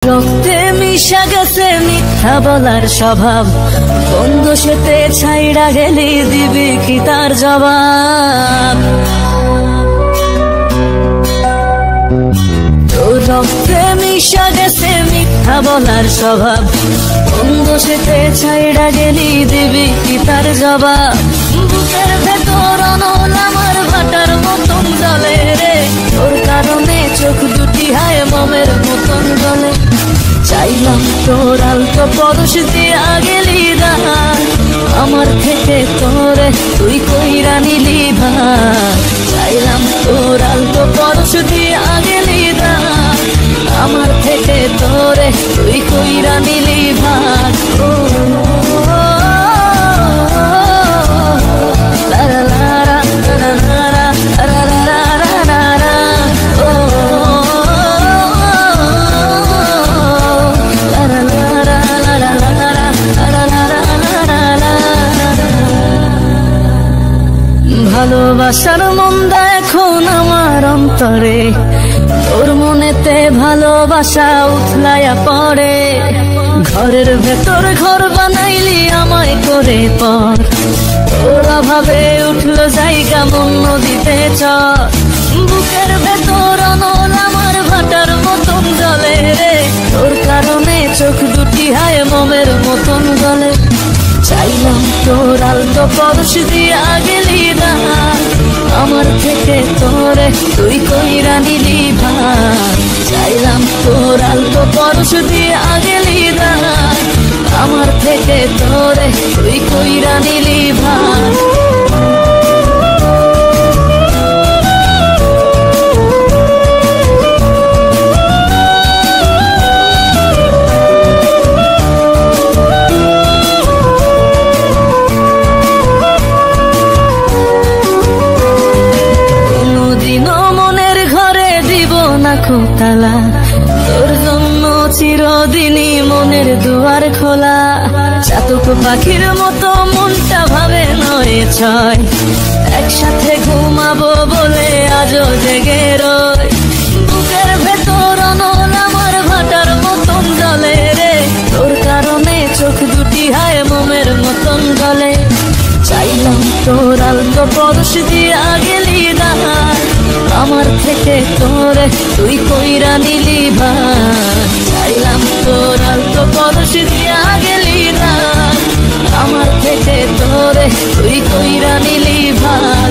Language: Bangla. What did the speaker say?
রক্তে মিশা গেছে মিথ্যা বলার স্বভাব, বন্ধ সেতে ছাইড়া গেলি দিবি কি তার জবাব? রক্তে মিশা গেছে মিথ্যা বলার স্বভাব, বন্ধ সেতে ছাইড়া গেলি দিবি কি তার জবাব? বুকের ভেতর অনল আমার ভাটার মতন জলে রে, তোর কারণে চোখ দুটি হায় মমের মতন জলে। চাইলাম তোর আলতো পরশ দিয়া গেলি দান, আমার থেকে তোরে তুই কইরা নিলি ভাই। চাইলাম তোর আলতো পরশ দিয়া গেলি দান, আমার থেকে তোরে তুই কইরা নিলি ভাই। ভালোবাসার মন্দা এখন আমার অন্তরে, তোর মনেতে ভালোবাসা উথলাইয়া পড়ে। ঘরের ভেতর ঘর বানাইলি আমায় করে পর, তোর অভাবে উঠলো জায়গা মন নদীতে চর। বুকের ভেতর অনল আমার ভাটার মতন জলে রে, তোর কারণে চোখ দুটি হায় মমের মতন গলে। চাইলাম তোর আলতো পরশ দিয়া গেলি না, আমার থেকে তোরে তুই কইরা নিলি ভাই। চাইলাম তোর আলতো পরশ দিয়া গেলি না, আমার থেকে তোরে তুই কইরা নিলি ভাই। তালা তোর জন্য চিরদিনই মনের দুয়ার খোলা। চাতক পাখির মতো মনটা ভাবে নয় ছয়, একসাথে ঘুমাবো বলে আজও জেগে রয়। বুকের ভেতর অনল আমার ভাটার মতন জলে রে, তোর কারণে চোখ দুটি হায় মোমের মতন গলে। চাইলাম তোর আলতো পরশ দিয়া গেলি না, আমার থেকে তোরে তুই কইরা নিলি ভাই। চাইলাম তোর আলতো পরশ দিয়া গেলি না, আমার থেকে তোরে তুই কইরা নিলি ভাই।